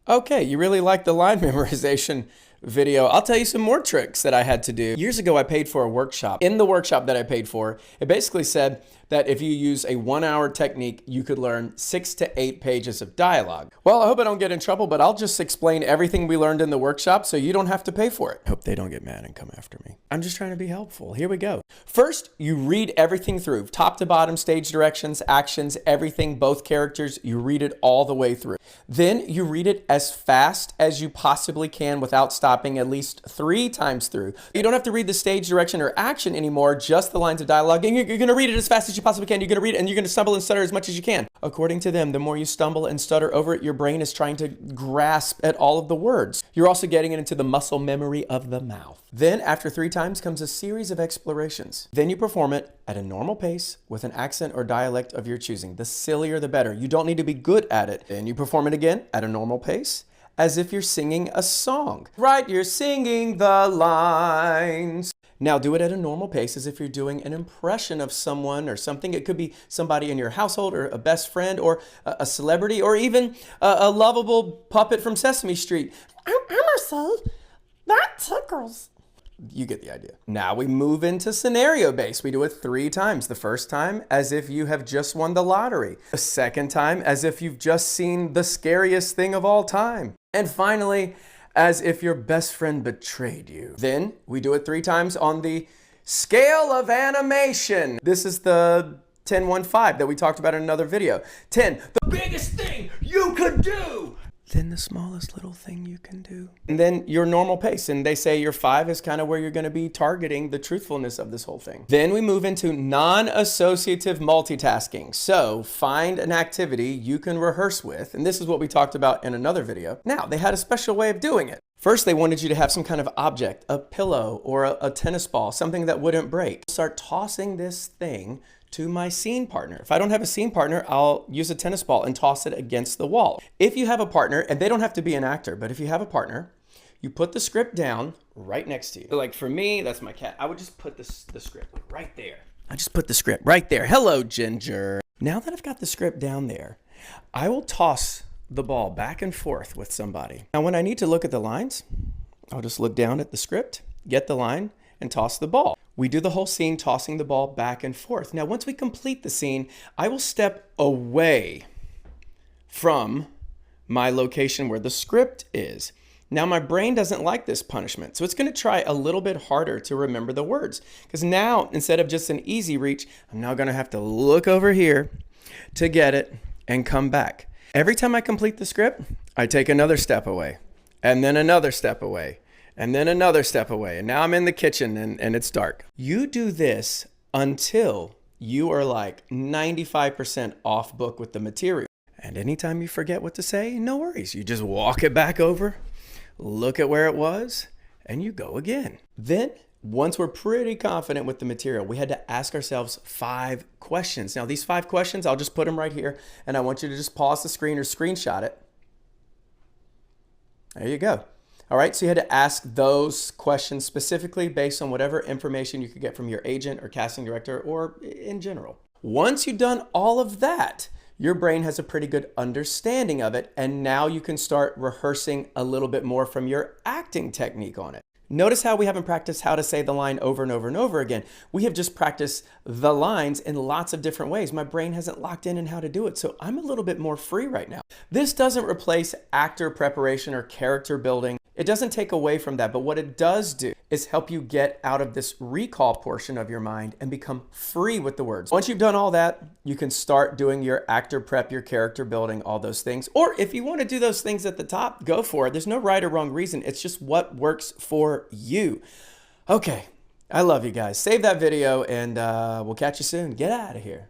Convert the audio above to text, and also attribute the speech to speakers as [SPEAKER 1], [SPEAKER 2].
[SPEAKER 1] Okay, you really like the line memorization video. I'll tell you some more tricks that I had to do. Years ago, I paid for a workshop. In the workshop that I paid for, it basically said that if you use a 1-hour technique, you could learn 6 to 8 pages of dialogue. Well, I hope I don't get in trouble, but I'll just explain everything we learned in the workshop so you don't have to pay for it. Hope they don't get mad and come after me. I'm just trying to be helpful. Here we go. First, you read everything through, top to bottom, stage directions, actions, everything, both characters, you read it all the way through. Then you read it as fast as you possibly can without stopping at least 3 times through. You don't have to read the stage direction or action anymore, just the lines of dialogue. And you're gonna read it as fast as you possibly can. You're gonna read it and you're gonna stumble and stutter as much as you can. According to them, the more you stumble and stutter over it, your brain is trying to grasp at all of the words. You're also getting it into the muscle memory of the mouth. Then after 3 times comes a series of explorations. Then you perform it at a normal pace with an accent or dialect of your choosing. The sillier the better. You don't need to be good at it. Then you perform it again at a normal pace as if you're singing a song. Right, you're singing the lines. Now do it at a normal pace as if you're doing an impression of someone or something. It could be somebody in your household or a best friend or a celebrity or even a lovable puppet from Sesame Street.
[SPEAKER 2] I'm gonna say, that tickles.
[SPEAKER 1] You get the idea. Now we move into scenario based. We do it 3 times. The first time as if you have just won the lottery. The second time as if you've just seen the scariest thing of all time. And finally, as if your best friend betrayed you. Then we do it 3 times on the scale of animation. This is the 10-1-5 that we talked about in another video. 10, the biggest thing you could do. Then the smallest little thing you can do. And then your normal pace. And they say your 5 is kind of where you're going to be targeting the truthfulness of this whole thing. Then we move into non-associative multitasking. So find an activity you can rehearse with. And this is what we talked about in another video. Now, they had a special way of doing it. First, they wanted you to have some kind of object, a pillow or a tennis ball, something that wouldn't break. Start tossing this thing to my scene partner. If I don't have a scene partner, I'll use a tennis ball and toss it against the wall. If you have a partner, and they don't have to be an actor, but if you have a partner, you put the script down right next to you. So like for me, that's my cat. I would just put the script right there. I just put the script right there. Hello, Ginger. Now that I've got the script down there, I will toss the ball back and forth with somebody. Now, when I need to look at the lines, I'll just look down at the script, get the line, and toss the ball. We do the whole scene tossing the ball back and forth. Now, once we complete the scene, I will step away from my location where the script is. Now, my brain doesn't like this punishment, so it's going to try a little bit harder to remember the words. Because now, instead of just an easy reach, I'm now going to have to look over here to get it and come back. Every time I complete the script, I take another step away, and then another step away, and then another step away. And now I'm in the kitchen and it's dark. You do this until you are like 95% off book with the material. And anytime you forget what to say, no worries. You just walk it back over, look at where it was, and you go again. Then, once we're pretty confident with the material, we had to ask ourselves 5 questions. Now, these 5 questions, I'll just put them right here, and I want you to just pause the screen or screenshot it. There you go. All right, so you had to ask those questions specifically based on whatever information you could get from your agent or casting director or in general. Once you've done all of that, your brain has a pretty good understanding of it, and now you can start rehearsing a little bit more from your acting technique on it. Notice how we haven't practiced how to say the line over and over and over again. We have just practiced the lines in lots of different ways. My brain hasn't locked in how to do it, so I'm a little bit more free right now. This doesn't replace actor preparation or character building. It doesn't take away from that, but what it does do is help you get out of this recall portion of your mind and become free with the words. Once you've done all that, you can start doing your actor prep, your character building, all those things. Or if you want to do those things at the top, go for it. There's no right or wrong reason. It's just what works for you. Okay, I love you guys. Save that video and we'll catch you soon. Get out of here.